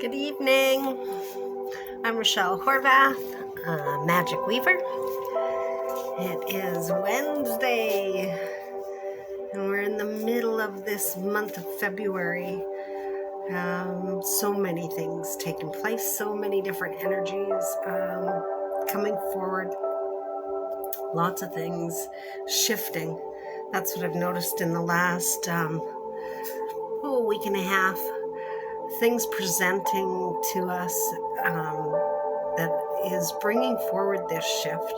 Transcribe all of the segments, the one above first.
Good evening. I'm Rochelle Horvath, Magic Weaver. It is Wednesday, and we're in the middle of this month of February. So many things taking place, so many different energies coming forward, lots of things shifting. That's what I've noticed in the last week and a half. Things presenting to us that is bringing forward this shift.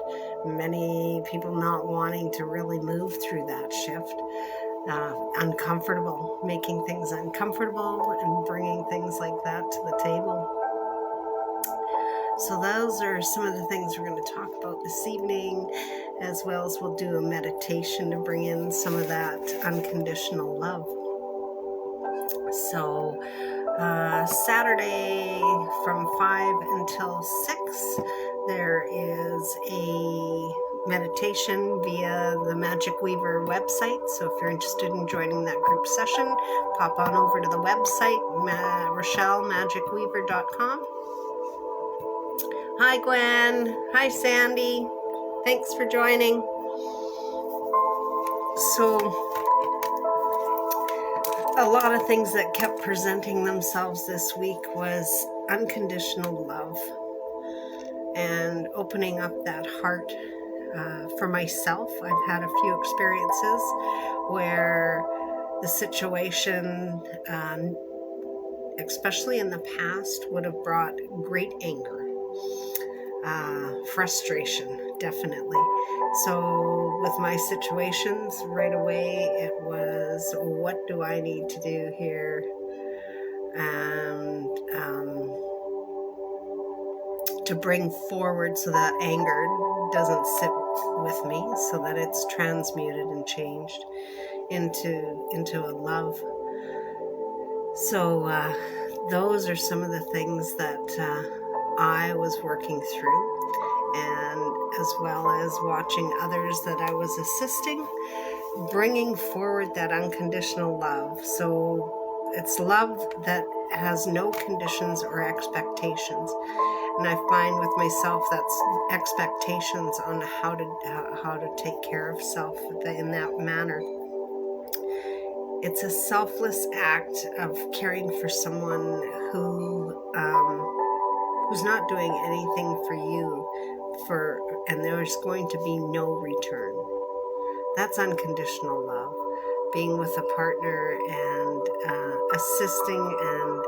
Many people not wanting to really move through that shift. Uncomfortable, making things uncomfortable and bringing things like that to the table. So those are some of the things we're going to talk about this evening, as well as we'll do a meditation to bring in some of that unconditional love. So Saturday from 5 until 6, there is a meditation via the Magic Weaver website. So if you're interested in joining that group session, pop on over to the website, RochelleMagicWeaver.com. Hi, Gwen. Hi, Sandy. Thanks for joining. So, a lot of things that kept presenting themselves this week was unconditional love and opening up that heart. For myself, I've had a few experiences where the situation, especially in the past, would have brought great anger, frustration, definitely. So with my situations, right away it was, what do I need to do here? And to bring forward so that anger doesn't sit with me, so that it's transmuted and changed into a love. So those are some of the things that I was working through, and as well as watching others that I was assisting, bringing forward that unconditional love. So it's love that has no conditions or expectations. And I find with myself that's expectations on how to take care of self in that manner. It's a selfless act of caring for someone who's not doing anything for you, and there's going to be no return. That's unconditional love. Being with a partner and assisting and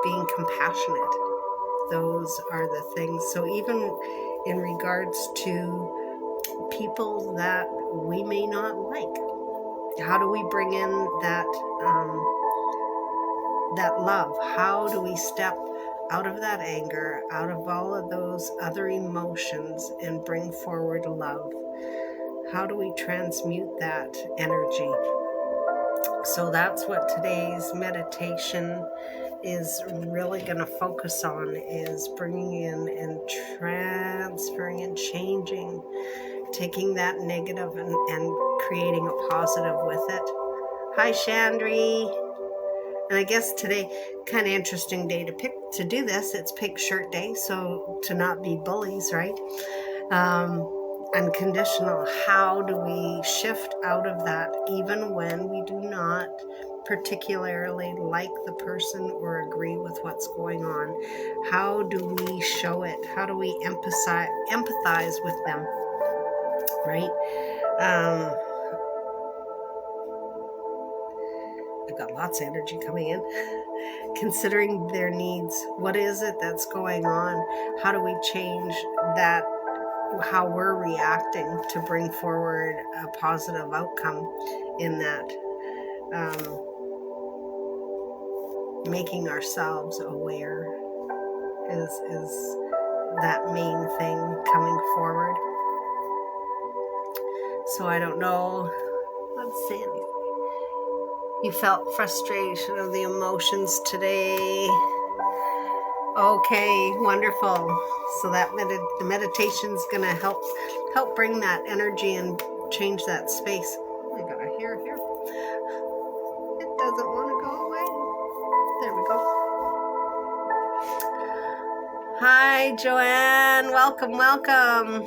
being compassionate. Those are the things. So even in regards to people that we may not like, how do we bring in that love? How do we step out of that anger, out of all of those other emotions, and bring forward love? How do we transmute that energy? So that's what today's meditation is really going to focus on, is bringing in and transferring and changing, taking that negative and creating a positive with it. Hi, Chandri. And I guess today, kind of interesting day to do this. It's Pink Shirt Day, so to not be bullies, right? Unconditional. How do we shift out of that even when we do not particularly like the person or agree with what's going on? How do we show it? How do we empathize with them, right? I've got lots of energy coming in. Considering their needs. What is it that's going on? How do we change that, how we're reacting to bring forward a positive outcome in that? Making ourselves aware is that main thing coming forward. So I don't know. Let's see. You felt frustration of the emotions today. Okay, wonderful. So that the meditation's gonna help bring that energy and change that space. I got a hair here. It doesn't want to go away. There we go. Hi, Joanne. Welcome, welcome.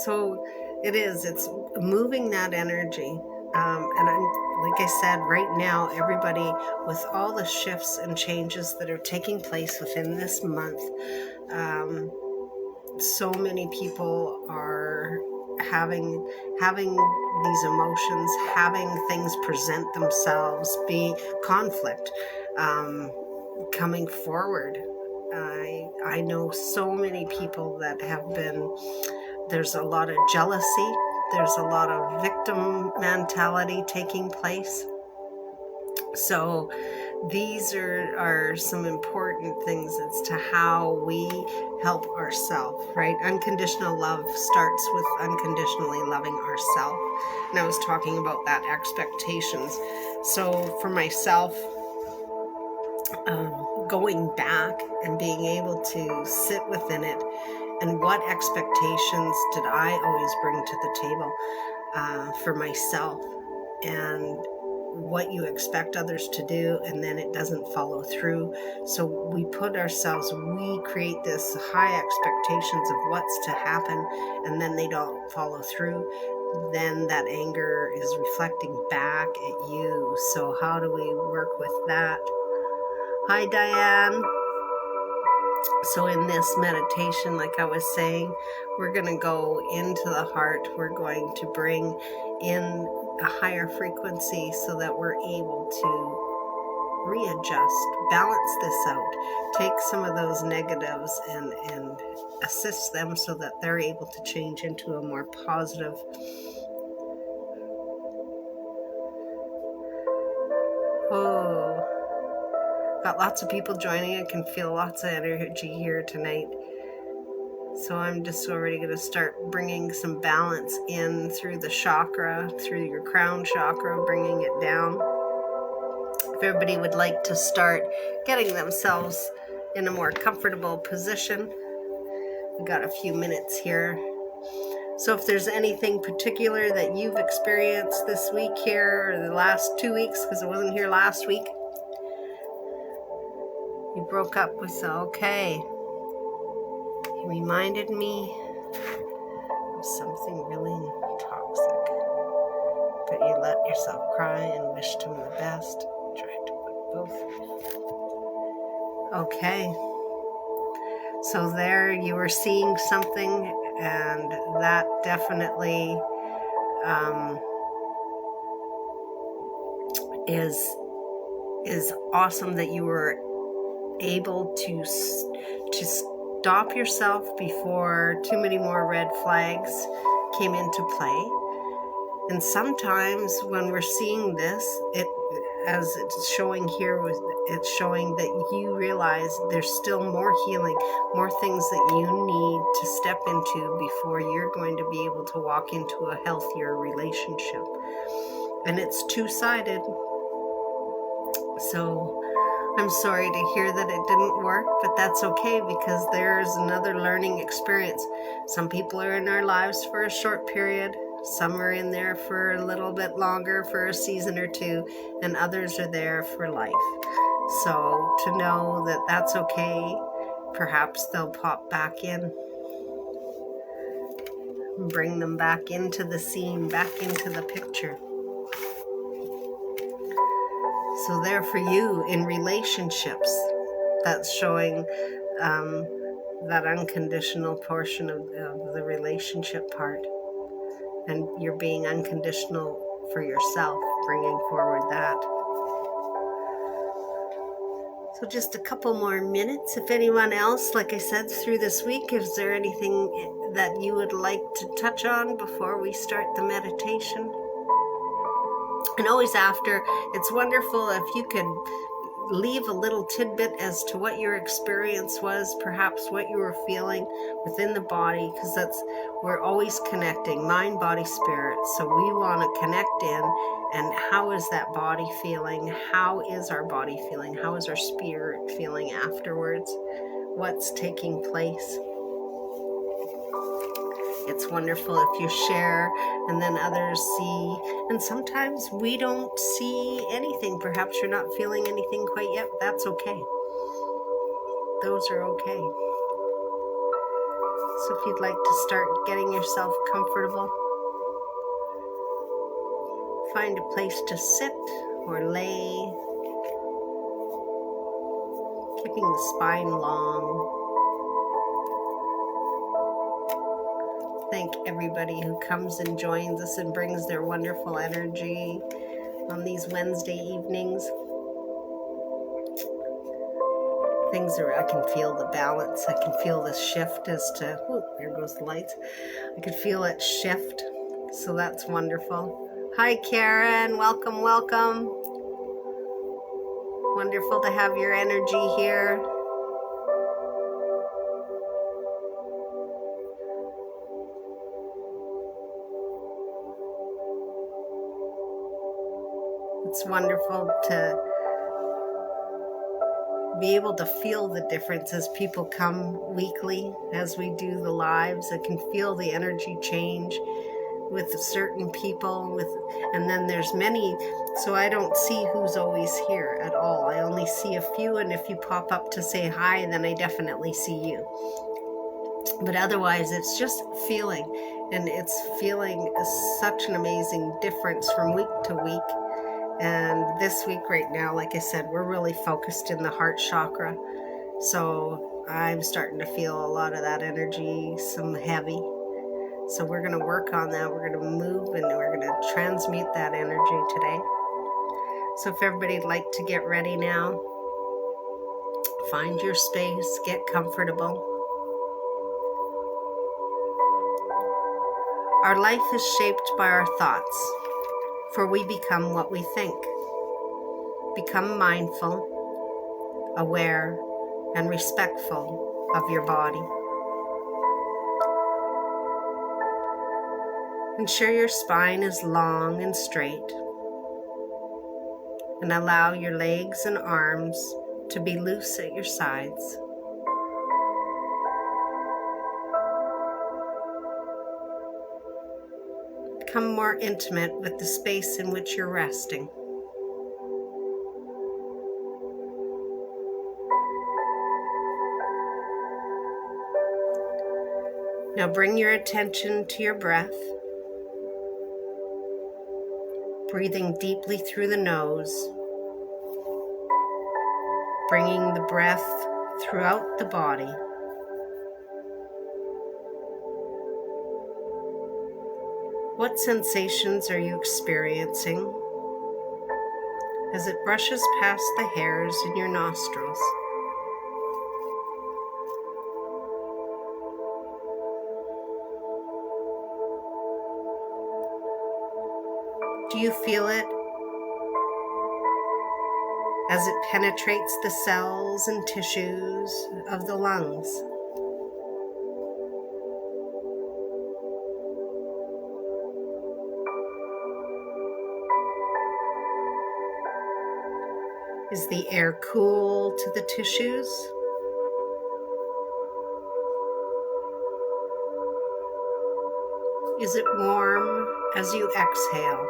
So it's moving that energy. And like I said, right now, everybody, with all the shifts and changes that are taking place within this month, so many people are having these emotions, having things present themselves, be conflict coming forward. I know so many people that have been, there's a lot of jealousy, there's a lot of victim mentality taking place. So these are some important things as to how we help ourselves, right? Unconditional love starts with unconditionally loving ourselves. And I was talking about that, expectations. So for myself, going back and being able to sit within it, and what expectations did I always bring to the table for myself, and what you expect others to do, and then it doesn't follow through. So we create this high expectations of what's to happen, and then they don't follow through. Then that anger is reflecting back at you. So how do we work with that? Hi, Diane. So in this meditation, like I was saying, we're going to go into the heart. We're going to bring in a higher frequency so that we're able to readjust, balance this out, take some of those negatives and assist them so that they're able to change into a more positive. Oh, got lots of people joining. I can feel lots of energy here tonight. So I'm just already going to start bringing some balance in through the chakra, through your crown chakra, bringing it down. If everybody would like to start getting themselves in a more comfortable position, we got a few minutes here. So if there's anything particular that you've experienced this week here, or the last 2 weeks, because I wasn't here last week, you broke up with, okay. He reminded me of something really toxic, but you let yourself cry and wished him the best. Tried to put both. Okay. So there you were seeing something, and that definitely is awesome that you were able to stop yourself before too many more red flags came into play. And sometimes when we're seeing this, as it's showing here, it's showing that you realize there's still more healing, more things that you need to step into before you're going to be able to walk into a healthier relationship. And it's two-sided. So I'm sorry to hear that it didn't work, but that's okay, because there's another learning experience. Some people are in our lives for a short period. Some are in there for a little bit longer, for a season or two, and others are there for life. So to know that that's okay, perhaps they'll pop back in. Bring them back into the scene, back into the picture. So there for you in relationships, that's showing that unconditional portion of the relationship part. And you're being unconditional for yourself, bringing forward that. So just a couple more minutes. If anyone else, like I said, through this week, is there anything that you would like to touch on before we start the meditation? And always after, it's wonderful if you could leave a little tidbit as to what your experience was, perhaps what you were feeling within the body, because we're always connecting, mind, body, spirit. So we want to connect in, and how is that body feeling? How is our body feeling? How is our spirit feeling afterwards? What's taking place? It's wonderful if you share and then others see. And sometimes we don't see anything. Perhaps you're not feeling anything quite yet. That's okay. those are okay. So if you'd like to start getting yourself comfortable, find a place to sit or lay, keeping the spine long. Thank everybody who comes and joins us and brings their wonderful energy on these Wednesday evenings. I can feel the balance. I can feel the shift as to, oh, there goes the lights. I can feel it shift. So that's wonderful. Hi, Karen. Welcome, welcome. Wonderful to have your energy here. It's wonderful to be able to feel the difference as people come weekly, as we do the lives. I can feel the energy change with certain people, and then there's many, so I don't see who's always here at all. I only see a few, and if you pop up to say hi, then I definitely see you. But otherwise, it's just feeling, and it's feeling such an amazing difference from week to week. And this week right now, like I said, we're really focused in the heart chakra. So I'm starting to feel a lot of that energy, some heavy. So we're going to work on that. We're going to move and we're going to transmute that energy today. So if everybody'd like to get ready now, find your space, get comfortable. Our life is shaped by our thoughts, for we become what we think. Become mindful, aware, and respectful of your body. Ensure your spine is long and straight, and allow your legs and arms to be loose at your sides. Become more intimate with the space in which you're resting. Now bring your attention to your breath, breathing deeply through the nose, bringing the breath throughout the body. What sensations are you experiencing as it brushes past the hairs in your nostrils? Do you feel it as it penetrates the cells and tissues of the lungs? Is the air cool to the tissues? Is it warm as you exhale?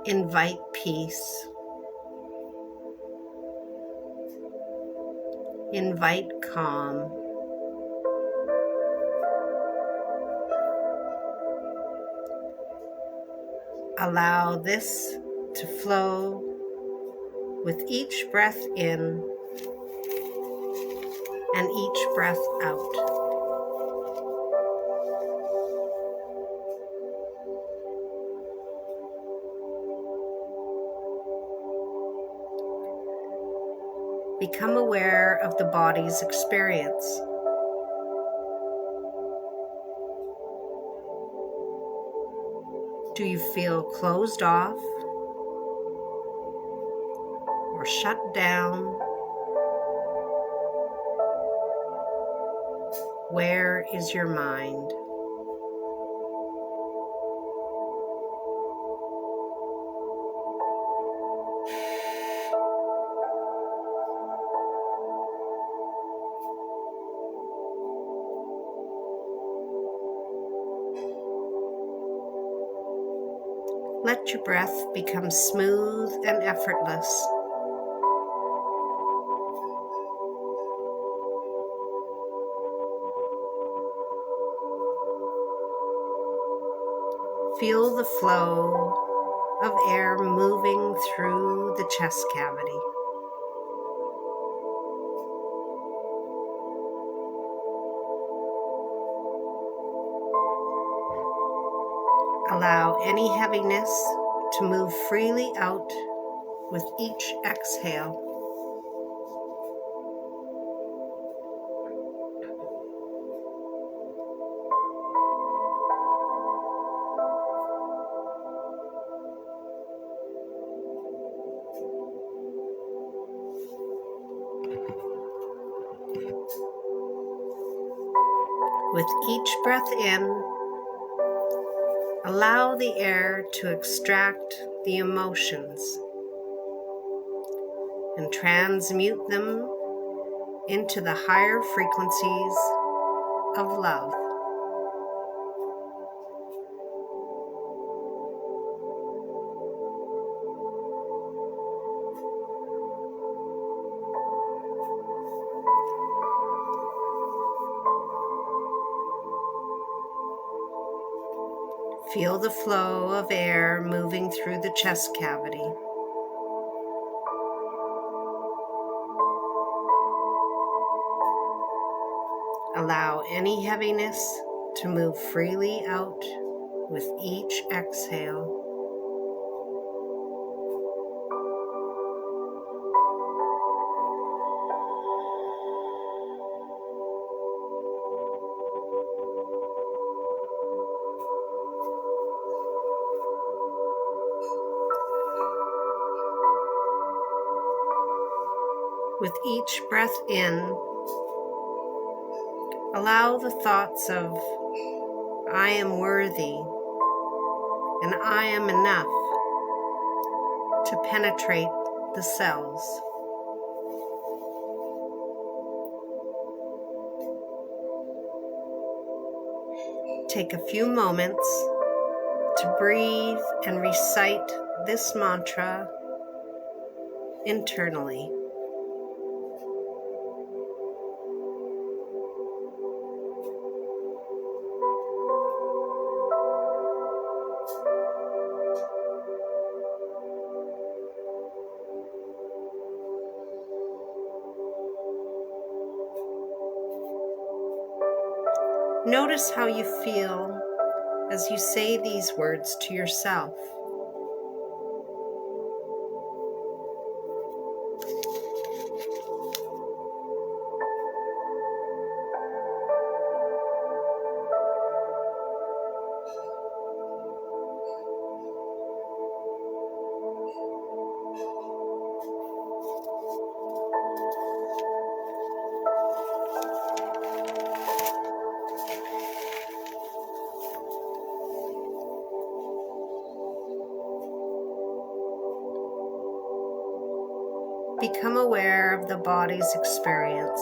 Invite peace. Invite calm. Allow this to flow with each breath in and each breath out. Become aware of the body's experience. Do you feel closed off or shut down? Where is your mind? Let your breath become smooth and effortless. Feel the flow of air moving through the chest cavity. Allow any heaviness to move freely out with each exhale. With each breath in, allow the air to extract the emotions and transmute them into the higher frequencies of love. Feel the flow of air moving through the chest cavity. Allow any heaviness to move freely out with each exhale. With each breath in, allow the thoughts of I am worthy and I am enough to penetrate the cells. Take a few moments to breathe and recite this mantra internally. Notice how you feel as you say these words to yourself. Become aware of the body's experience.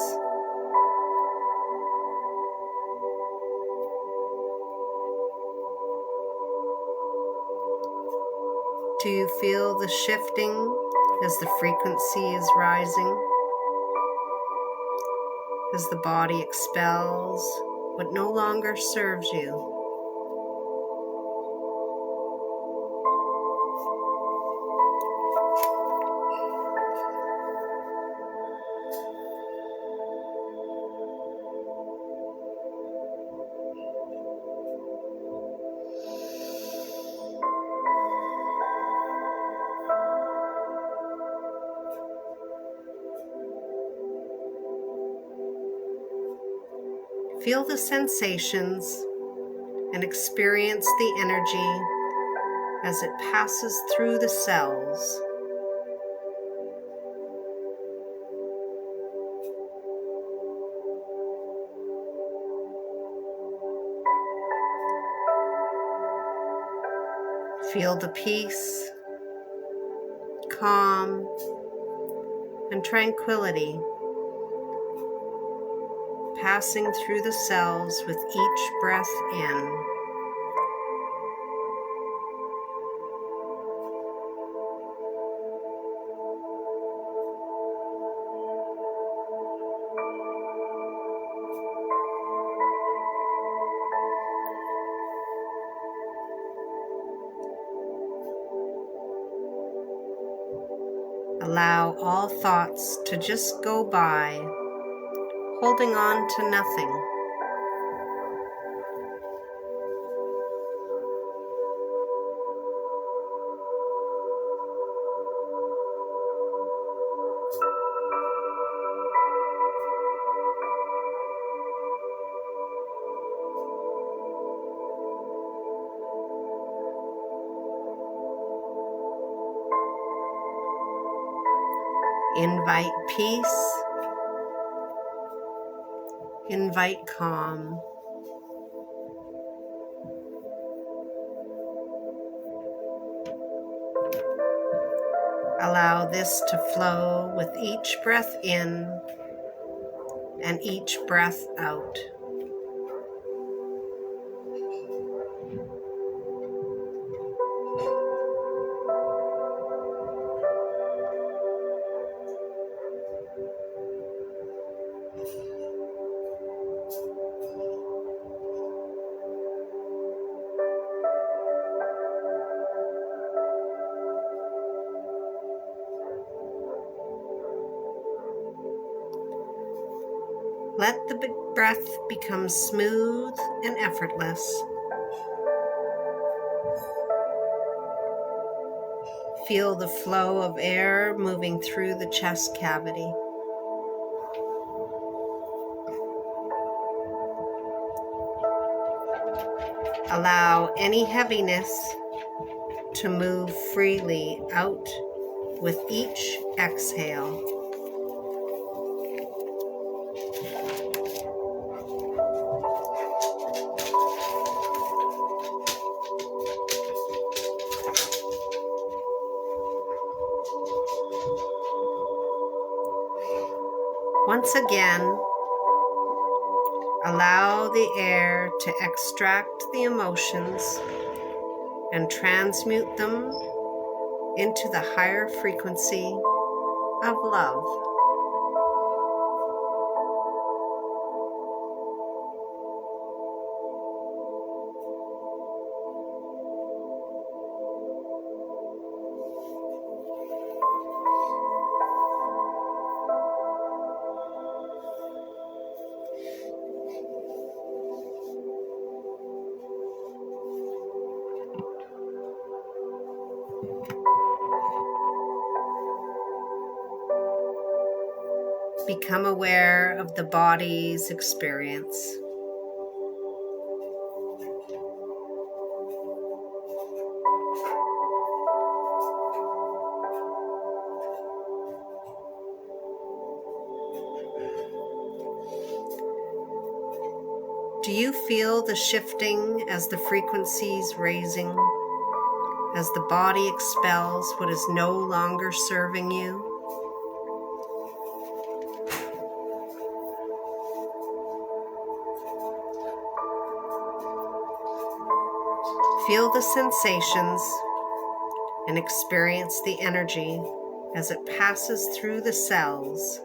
Do you feel the shifting as the frequency is rising? As the body expels what no longer serves you? Feel the sensations and experience the energy as it passes through the cells. Feel the peace, calm, and tranquility passing through the cells with each breath in. Allow all thoughts to just go by, holding on to nothing. Invite peace, invite calm. Allow this to flow with each breath in and each breath out. Let the breath become smooth and effortless. Feel the flow of air moving through the chest cavity. Allow any heaviness to move freely out with each exhale. Once again, allow the air to extract the emotions and transmute them into the higher frequency of love. Become aware of the body's experience. Do you feel the shifting as the frequencies raising, as the body expels what is no longer serving you? Feel the sensations and experience the energy as it passes through the cells.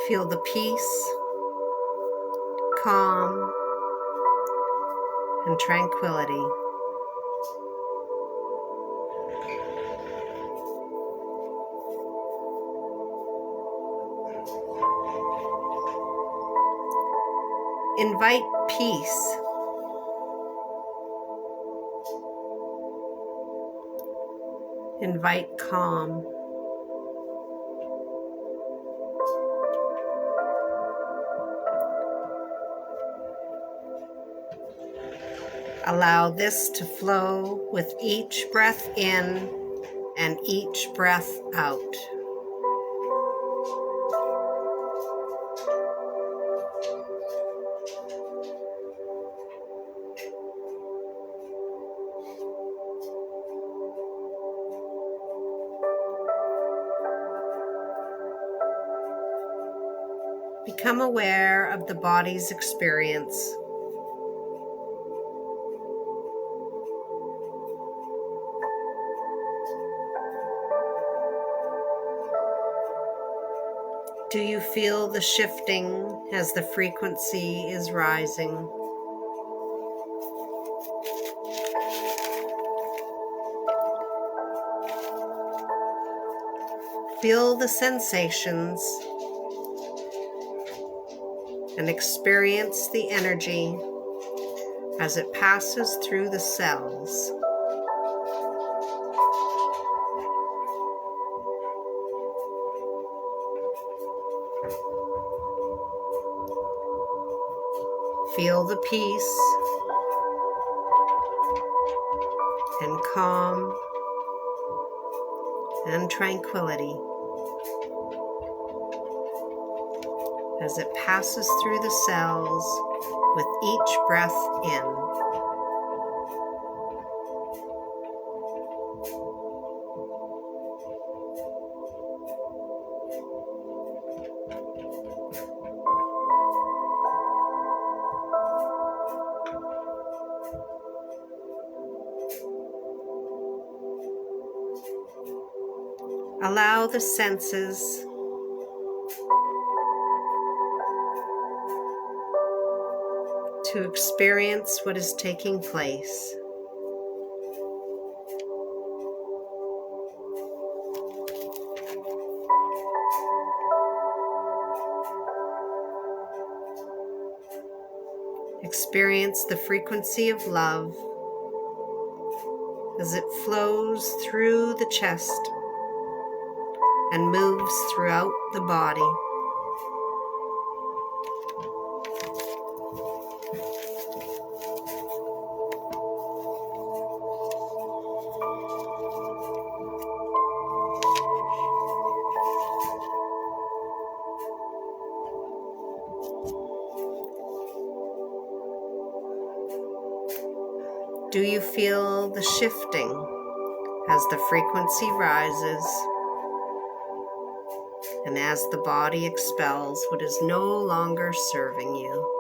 Feel the peace, calm, and tranquility. Invite peace. Invite calm. Allow this to flow with each breath in and each breath out. Become aware of the body's experience. Do you feel the shifting as the frequency is rising? Feel the sensations and experience the energy as it passes through the cells. Feel the peace and calm and tranquility as it passes through the cells with each breath in. Allow the senses to experience what is taking place. Experience the frequency of love as it flows through the chest and moves throughout the body. Do you feel the shifting as the frequency rises and as the body expels what is no longer serving you?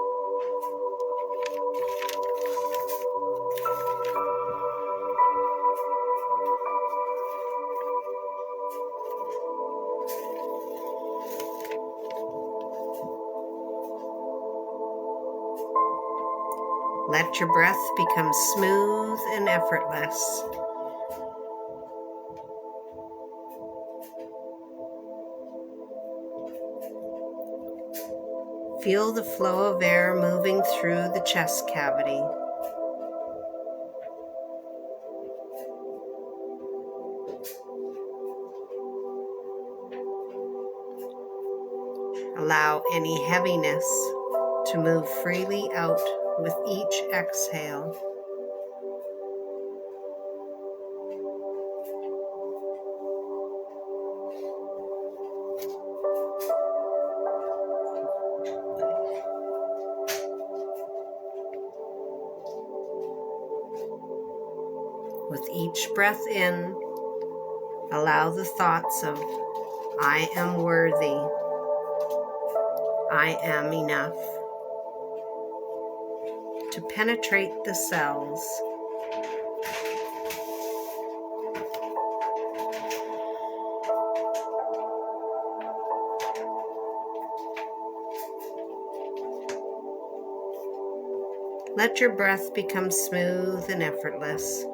Let your breath become smooth and effortless. Feel the flow of air moving through the chest cavity. Allow any heaviness to move freely out with each exhale. With each breath in, allow the thoughts of I am worthy, I am enough to penetrate the cells. Let your breath become smooth and effortless.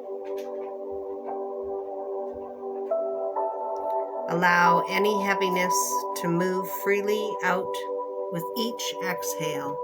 Allow any heaviness to move freely out with each exhale.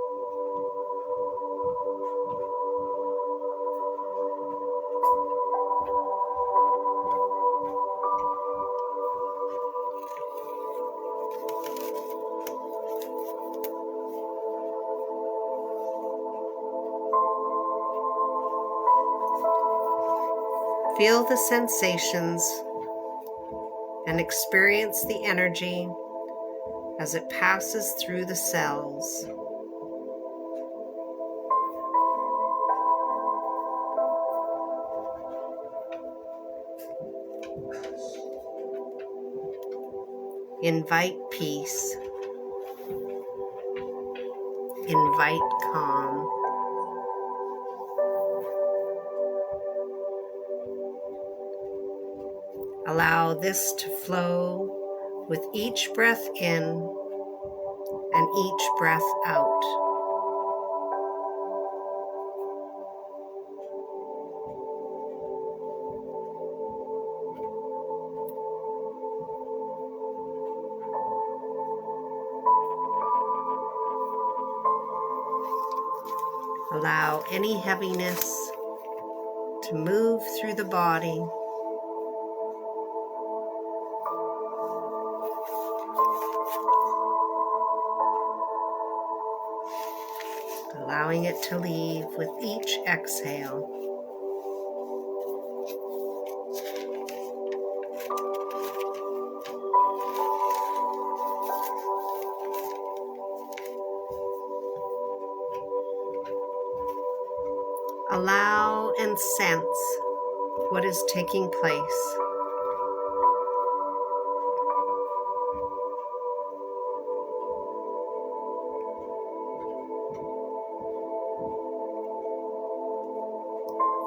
Feel the sensations and experience the energy as it passes through the cells. Invite peace. Invite calm. Allow this to flow with each breath in and each breath out. Allow any heaviness to move through the body. Allowing it to leave with each exhale. Allow and sense what is taking place.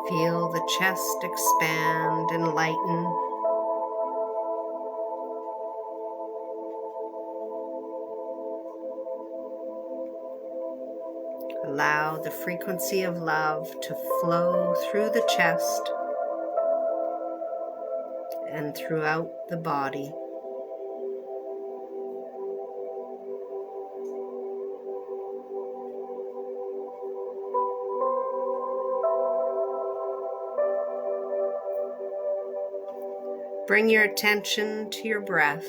Feel the chest expand and lighten. Allow the frequency of love to flow through the chest and throughout the body. Bring your attention to your breath.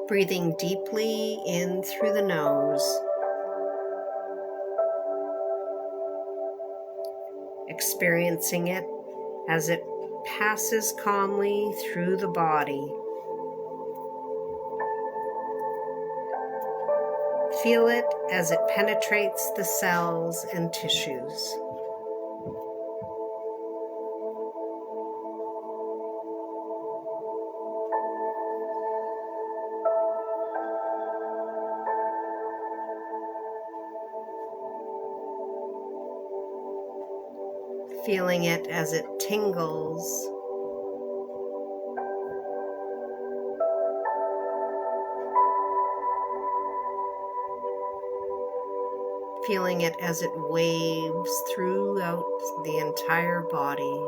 Breathing deeply in through the nose. Experiencing it as it passes calmly through the body. Feel it as it penetrates the cells and tissues. Feeling it as it tingles. Feeling it as it waves throughout the entire body,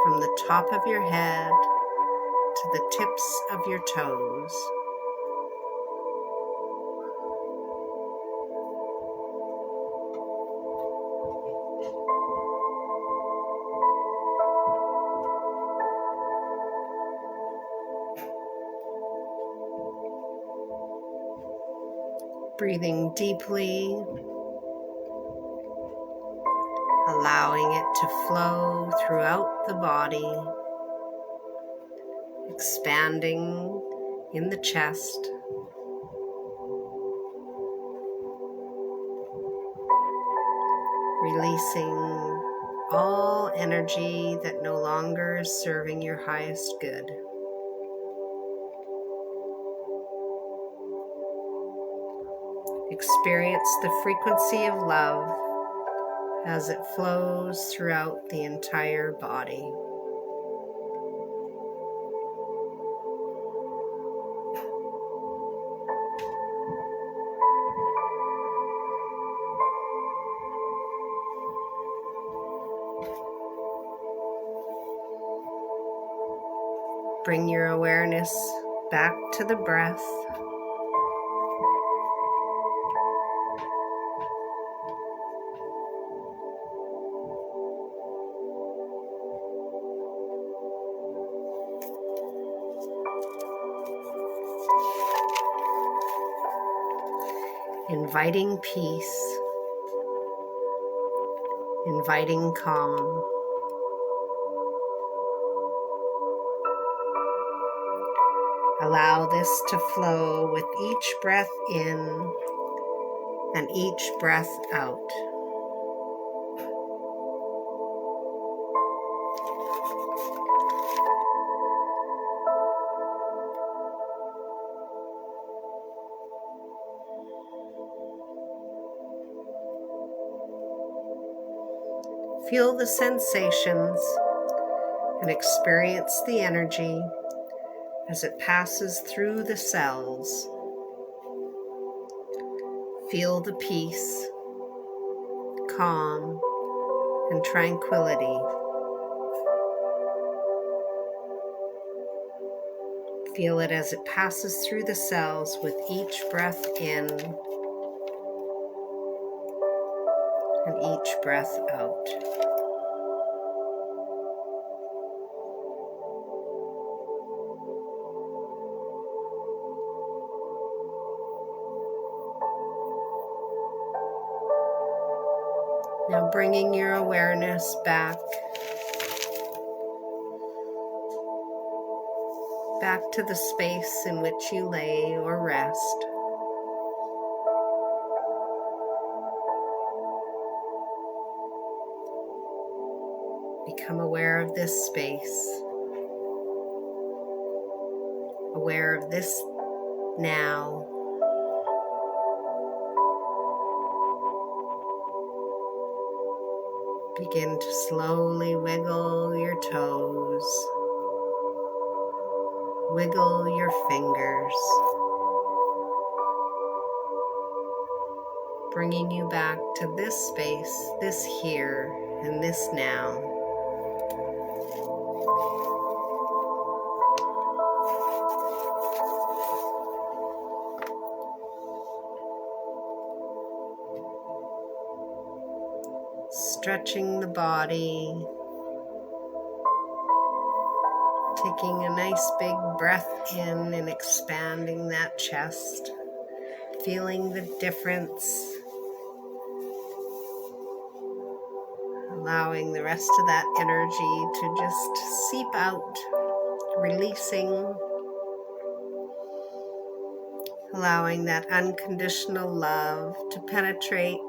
from the top of your head to the tips of your toes. Breathing deeply, allowing it to flow throughout the body, expanding in the chest, releasing all energy that no longer is serving your highest good. Experience the frequency of love as it flows throughout the entire body. Bring your awareness back to the breath. Inviting peace, inviting calm. Allow this to flow with each breath in and each breath out. Feel the sensations and experience the energy as it passes through the cells. Feel the peace, calm, and tranquility. Feel it as it passes through the cells with each breath in and each breath out. Now bringing your awareness back to the space in which you lay or rest. Become aware of this space, aware of this now. Begin to slowly wiggle your toes, wiggle your fingers, bringing you back to this space, this here, and this now. Stretching the body, taking a nice big breath in and expanding that chest, feeling the difference, allowing the rest of that energy to just seep out, releasing, allowing that unconditional love to penetrate.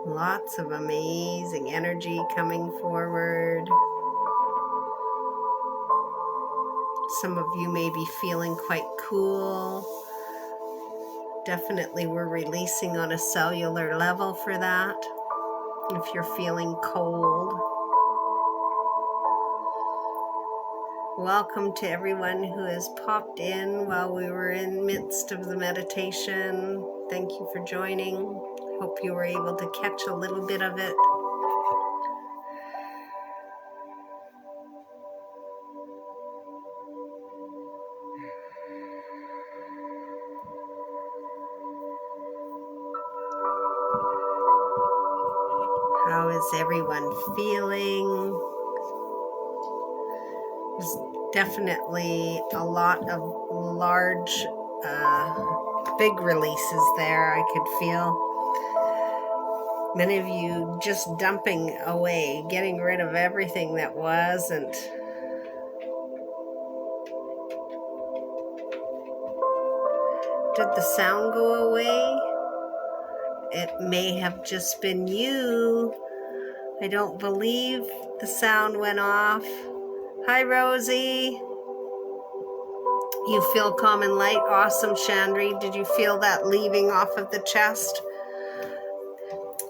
Lots of amazing energy coming forward. Some of you may be feeling quite cool. Definitely we're releasing on a cellular level for that. If you're feeling cold. Welcome to everyone who has popped in while we were in midst of the meditation. Thank you for joining. Hope you were able to catch a little bit of it. How is everyone feeling? There's definitely a lot of large, big releases there. I could feel many of you just dumping away, getting rid of everything that wasn't. Did the sound go away? It may have just been you. I don't believe the sound went off. Hi, Rosie. You feel calm and light? Awesome, Chandri. Did you feel that leaving off of the chest?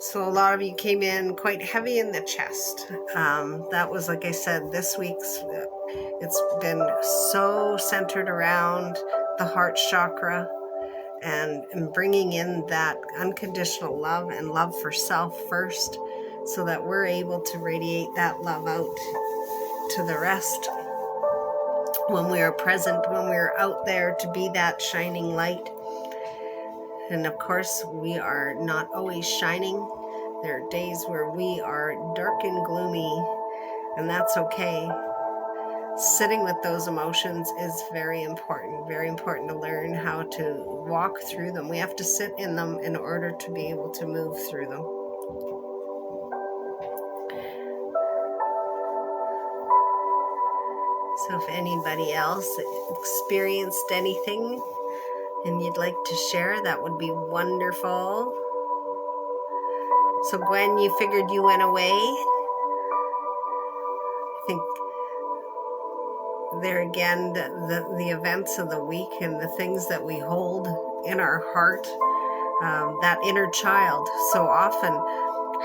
So a lot of you came in quite heavy in the chest. That was, like I said, this week's, it's been so centered around the heart chakra and bringing in that unconditional love and love for self first so that we're able to radiate that love out to the rest when we are present, when we are out there to be that shining light. And of course, we are not always shining. There are days where we are dark and gloomy, and that's okay. Sitting with those emotions is very important to learn how to walk through them. We have to sit in them in order to be able to move through them. So if anybody else experienced anything and you'd like to share, that would be wonderful. So Gwen, you figured you went away. I think there again, the events of the week and the things that we hold in our heart, that inner child. So often,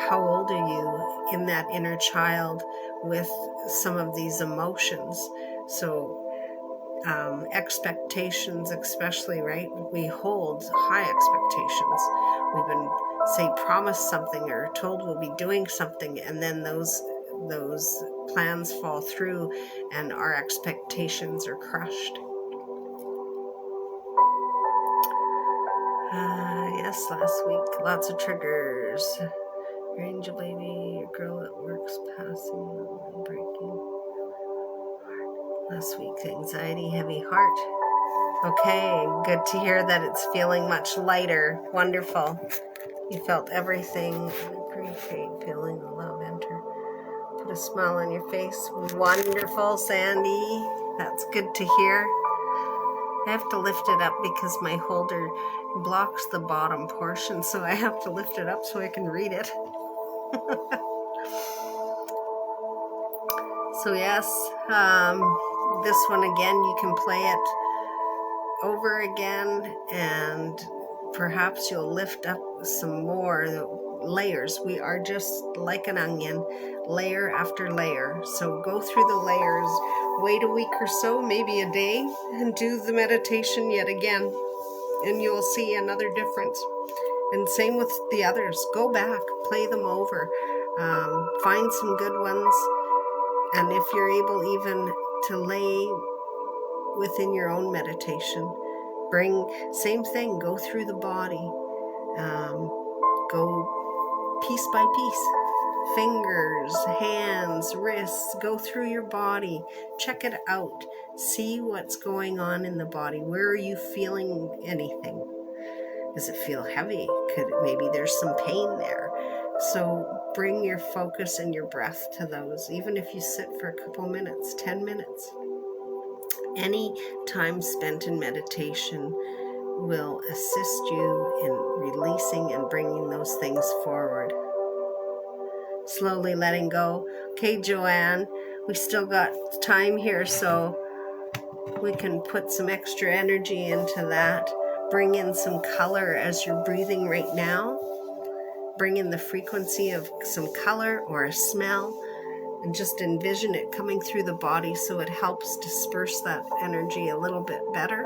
how old are you in that inner child with some of these emotions? So expectations especially, right? We hold high expectations. We've been, say, promised something or told we'll be doing something, and then those plans fall through and our expectations are crushed. Yes, last week, lots of triggers. Your angel baby, your girl at work's passing, breaking. Last week, anxiety, heavy heart. Okay, good to hear that it's feeling much lighter. Wonderful. You felt everything. Appreciate feeling the love enter. Put a smile on your face. Wonderful, Sandy. That's good to hear. I have to lift it up because my holder blocks the bottom portion, so I have to lift it up so I can read it. So yes, this one again, you can play it over again, and perhaps you'll lift up some more layers. We are just like an onion, layer after layer. So go through the layers, wait a week or so, maybe a day, and do the meditation yet again, and you'll see another difference. And same with the others. Go back, play them over, find some good ones, and if you're able even to lay within your own meditation, bring, same thing, go through the body, go piece by piece, fingers, hands, wrists, go through your body, check it out, see what's going on in the body. Where are you feeling anything? Does it feel heavy? Maybe there's some pain there. So bring your focus and your breath to those, even if you sit for a couple minutes, 10 minutes. Any time spent in meditation will assist you in releasing and bringing those things forward. Slowly letting go. Okay, Joanne, we still got time here, so we can put some extra energy into that. Bring in some color as you're breathing right now. Bring in the frequency of some color or a smell, and just envision it coming through the body so it helps disperse that energy a little bit better.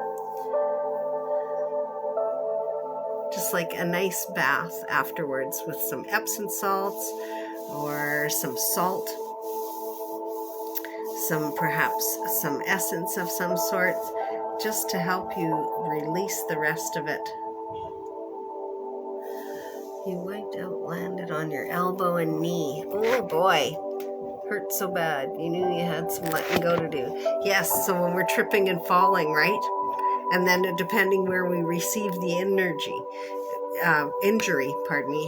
Just like a nice bath afterwards with some Epsom salts or some salt, perhaps some essence of some sort, just to help you release the rest of it. You wiped out, landed on your elbow and knee. Oh boy, hurt so bad. You knew you had some letting go to do. Yes, so when we're tripping and falling, right? And then depending where we receive the energy,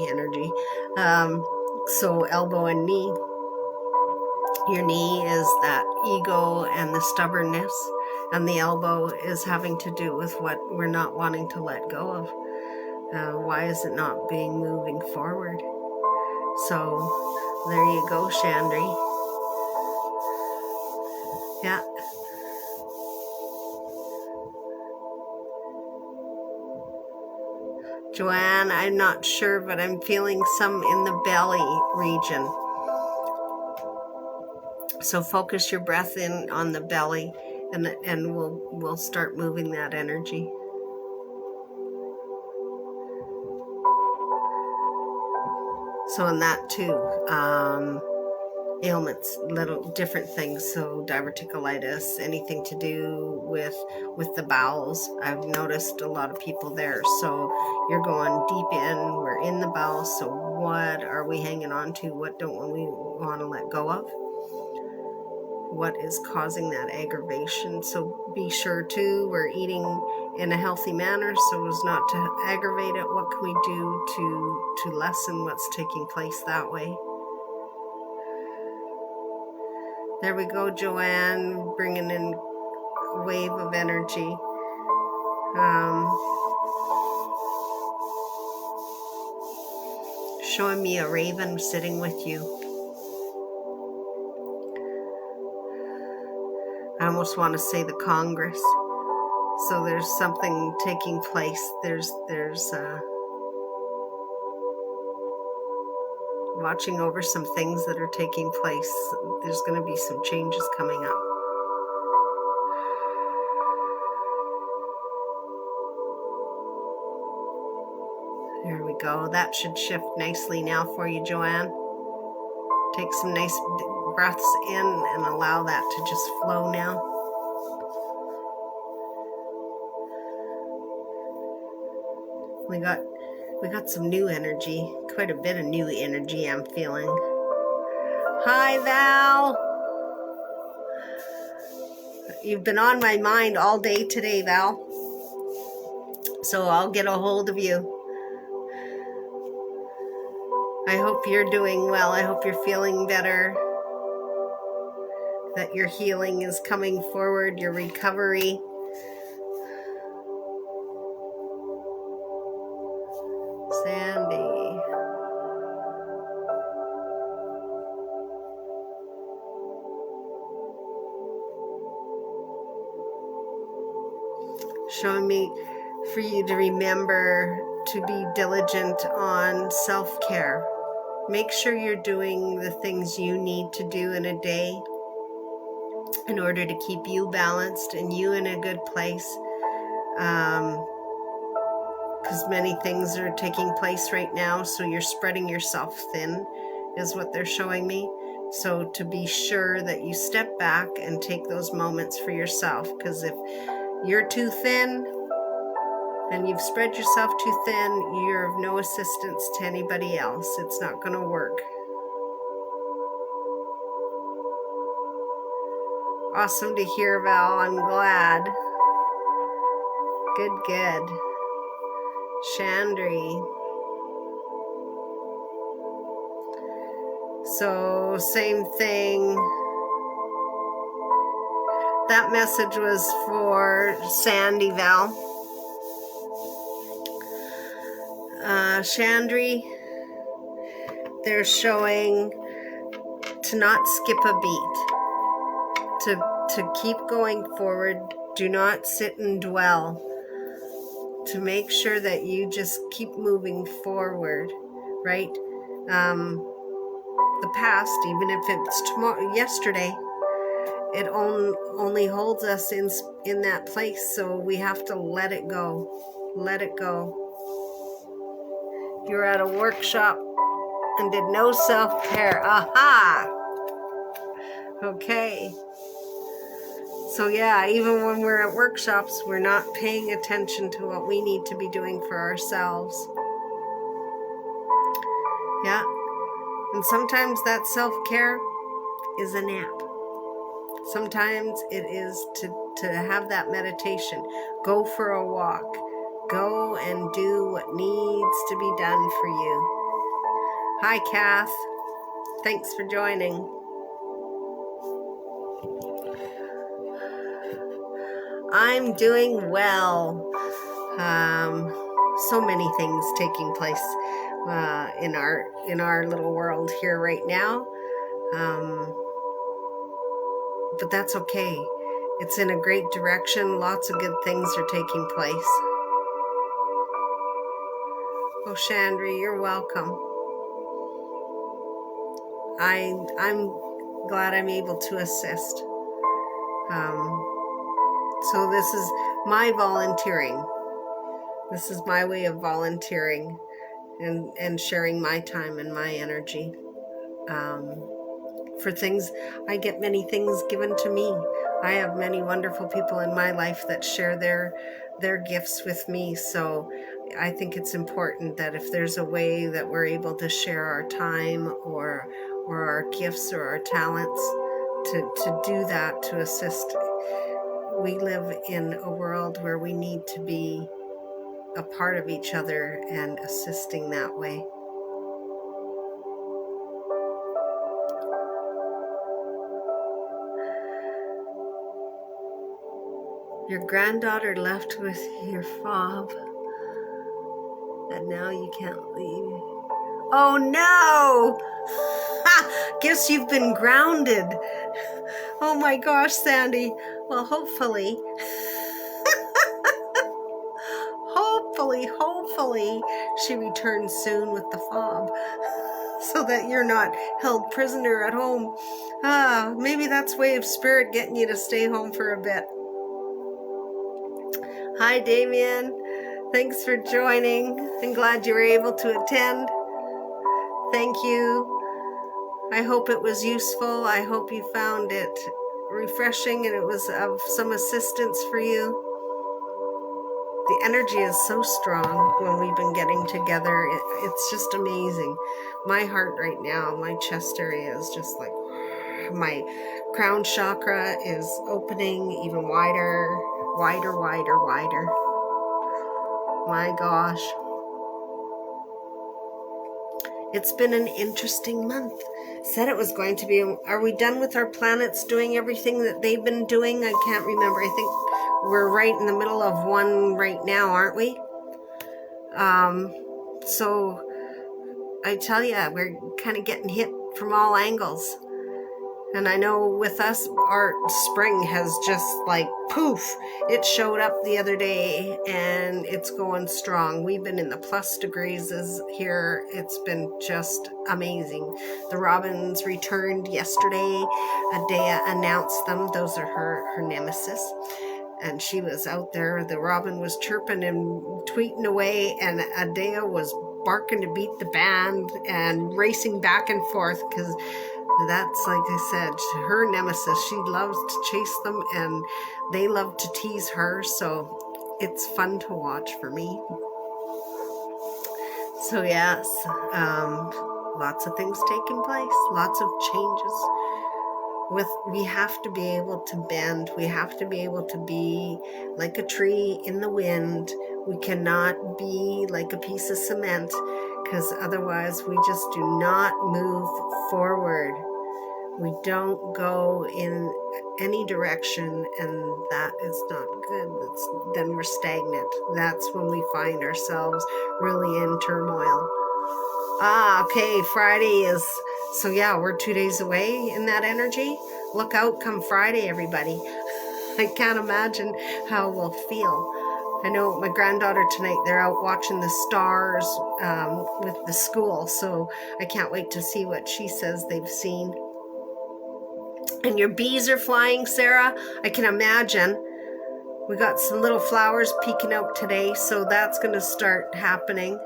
energy. So elbow and knee. Your knee is that ego and the stubbornness, and the elbow is having to do with what we're not wanting to let go of. Why is it not moving forward? So there you go, Chandri. Yeah. Joanne, I'm not sure, but I'm feeling some in the belly region. So focus your breath in on the belly, and we'll start moving that energy. So in that too, ailments, little different things. So diverticulitis, anything to do with the bowels. I've noticed a lot of people there. So you're going deep in. We're in the bowels. So what are we hanging on to? What don't we want to let go of? What is causing that aggravation? So be sure too, we're eating in a healthy manner so as not to aggravate it. What can we do to lessen what's taking place that way? There we go, Joanne, bringing in a wave of energy. Showing me a raven sitting with you. almost want to say the Congress. So there's something taking place. There's watching over some things that are taking place. There's going to be some changes coming up. There we go. That should shift nicely now for you, Joanne. Take some nice breaths in and allow that to just flow now. We got some new energy, quite a bit of new energy I'm feeling. Hi, Val. You've been on my mind all day today, Val. So I'll get a hold of you. I hope you're doing well. I hope you're feeling better. That your healing is coming forward, your recovery. Sandy. Showing me for you to remember to be diligent on self-care. Make sure you're doing the things you need to do in a day in order to keep you balanced and you in a good place. Because many things are taking place right now, so you're spreading yourself thin, is what they're showing me. So to be sure that you step back and take those moments for yourself, because if you're too thin and you've spread yourself too thin, you're of no assistance to anybody else. It's not going to work. Awesome to hear, Val. I'm glad. Good, good. Chandri. So, same thing. That message was for Sandy, Val. Chandri, they're showing to not skip a beat. To keep going forward. Do not sit and dwell. To make sure that you just keep moving forward, right? The past, even if it's yesterday, it only holds us in that place, so we have to let it go. Let it go. You're at a workshop and did no self-care. Aha! Okay. So yeah, even when we're at workshops, we're not paying attention to what we need to be doing for ourselves. Yeah. And sometimes that self-care is a nap. Sometimes it is to have that meditation. Go for a walk. Go and do what needs to be done for you. Hi, Kath. Thanks for joining. I'm doing well. So many things taking place in our little world here right now. But that's okay. It's in a great direction. Lots of good things are taking place. Oh, Chandri, you're welcome. I'm glad I'm able to assist. So this is my volunteering. This is my way of volunteering and sharing my time and my energy. For things, I get many things given to me. I have many wonderful people in my life that share their gifts with me. So I think it's important that if there's a way that we're able to share our time or our gifts or our talents, to do that, to assist. We live in a world where we need to be a part of each other and assisting that way. Your granddaughter left with your fob, and now you can't leave. Oh no! Ha! Guess you've been grounded. Oh my gosh, Sandy. Well, hopefully, hopefully she returns soon with the fob so that you're not held prisoner at home. Maybe that's way of spirit getting you to stay home for a bit. Hi, Damien. Thanks for joining. I'm glad you were able to attend. Thank you. I hope it was useful. I hope you found it refreshing and it was of some assistance for you. The energy is so strong when we've been getting together. It's just amazing. My heart right now, my chest area is just like, my crown chakra is opening even wider, wider. My gosh. It's been an interesting month. Said it was going to be. Are we done with our planets doing everything that they've been doing? I can't remember. I think we're right in the middle of one right now, aren't we? So I tell you, we're kind of getting hit from all angles. And I know with us, our spring has just like poof, it showed up the other day and it's going strong. We've been in the plus degrees here. It's been just amazing. The robins returned yesterday. Adea announced them. Those are her nemesis. And she was out there. The robin was chirping and tweeting away, and Adea was barking to beat the band and racing back and forth because that's, like I said, her nemesis. She loves to chase them and they love to tease her, so it's fun to watch for me. So yes, lots of things taking place, lots of changes. We have to be able to bend. We have to be able to be like a tree in the wind. We cannot be like a piece of cement, because otherwise we just do not move forward. We don't go in any direction, and that is not good. Then we're stagnant. That's when we find ourselves really in turmoil. Okay, Friday is, so yeah, we're 2 days away in that energy. Look out come Friday, everybody. I can't imagine how we'll feel. I know my granddaughter tonight, they're out watching the stars with the school, so I can't wait to see what she says they've seen. And your bees are flying, Sarah. I can imagine. We got some little flowers peeking out today, so that's going to start happening.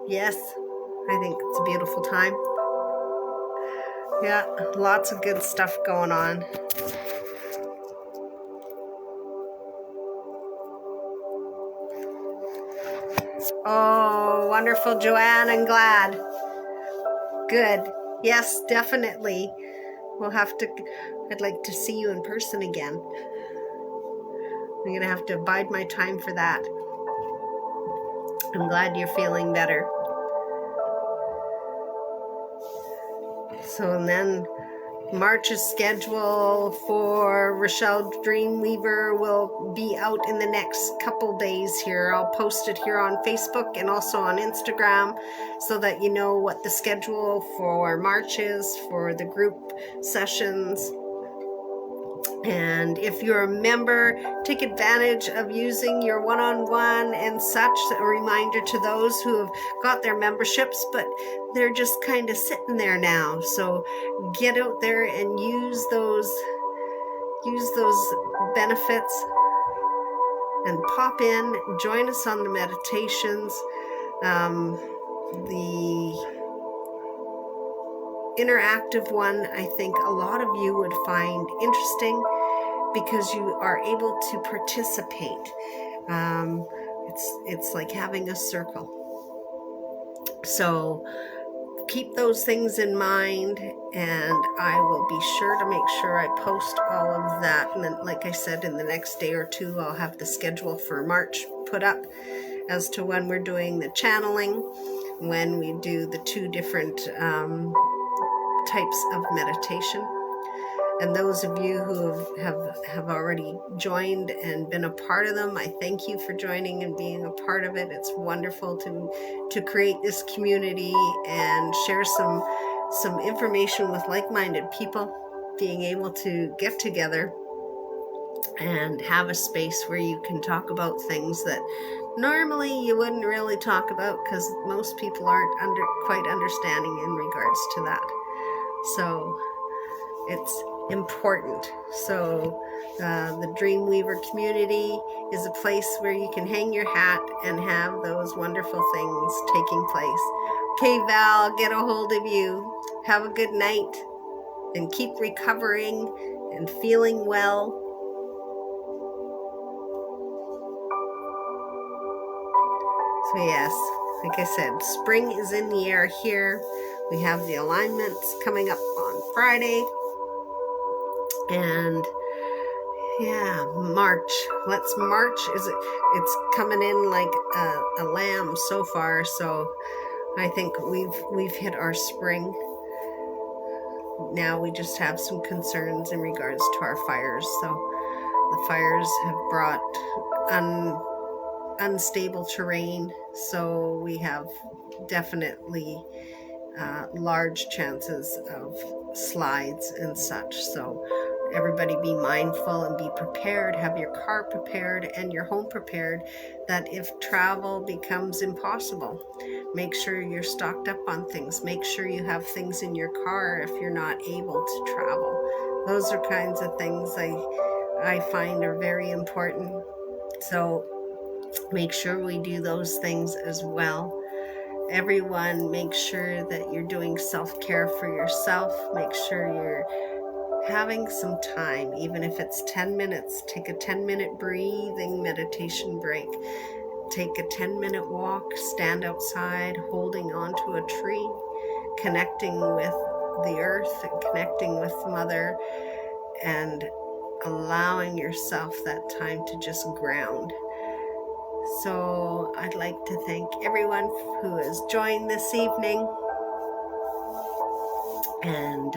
Yes, I think it's a beautiful time. Yeah, lots of good stuff going on. Oh, wonderful, Joanne. I'm glad. Good. Yes, definitely. We'll have to, I'd like to see you in person again. I'm going to have to bide my time for that. I'm glad you're feeling better. So, and then March's schedule for Rochelle Dreamweaver will be out in the next couple days here. I'll post it here on Facebook and also on Instagram so that you know what the schedule for March is for the group sessions. And if you're a member, take advantage of using your one-on-one and such. A reminder to those who have got their memberships, but they're just kind of sitting there now. So get out there and use those benefits and pop in, join us on the meditations. The interactive one, I think a lot of you would find interesting because you are able to participate. It's like having a circle. So keep those things in mind, and I will be sure to make sure I post all of that. And then, like I said, in the next day or two, I'll have the schedule for March put up as to when we're doing the channeling, when we do the 2 different types of meditation, And those of you who have already joined and been a part of them, I thank you for joining and being a part of it. It's wonderful to create this community and share some information with like-minded people, being able to get together and have a space where you can talk about things that normally you wouldn't really talk about, because most people aren't quite understanding in regards to that. So it's important. So the Dreamweaver community is a place where you can hang your hat and have those wonderful things taking place. Okay, Val, I'll get a hold of you. Have a good night and keep recovering and feeling well. So yes, like I said, spring is in the air here. We have the alignments coming up on Friday. And yeah, March. Let's march. It's coming in like a lamb so far. So I think we've hit our spring. Now we just have some concerns in regards to our fires. So the fires have brought unstable terrain, so we have definitely large chances of slides and such. So everybody be mindful and be prepared. Have your car prepared and your home prepared, that if travel becomes impossible, make sure you're stocked up on things. Make sure you have things in your car if you're not able to travel. Those are kinds of things I find are very important. So make sure we do those things as well. Everyone, make sure that you're doing self-care for yourself. Make sure you're having some time, even if it's 10 minutes. Take a 10-minute breathing meditation break. Take a 10-minute walk, stand outside holding onto a tree, connecting with the earth and connecting with Mother, and allowing yourself that time to just ground. So I'd like to thank everyone who has joined this evening, and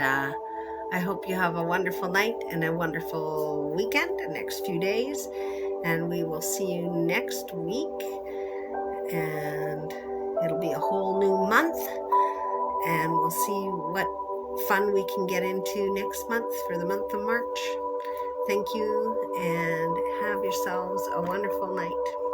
I hope you have a wonderful night and a wonderful weekend, the next few days, and we will see you next week, and it'll be a whole new month, and we'll see what fun we can get into next month for the month of March. Thank you, and have yourselves a wonderful night.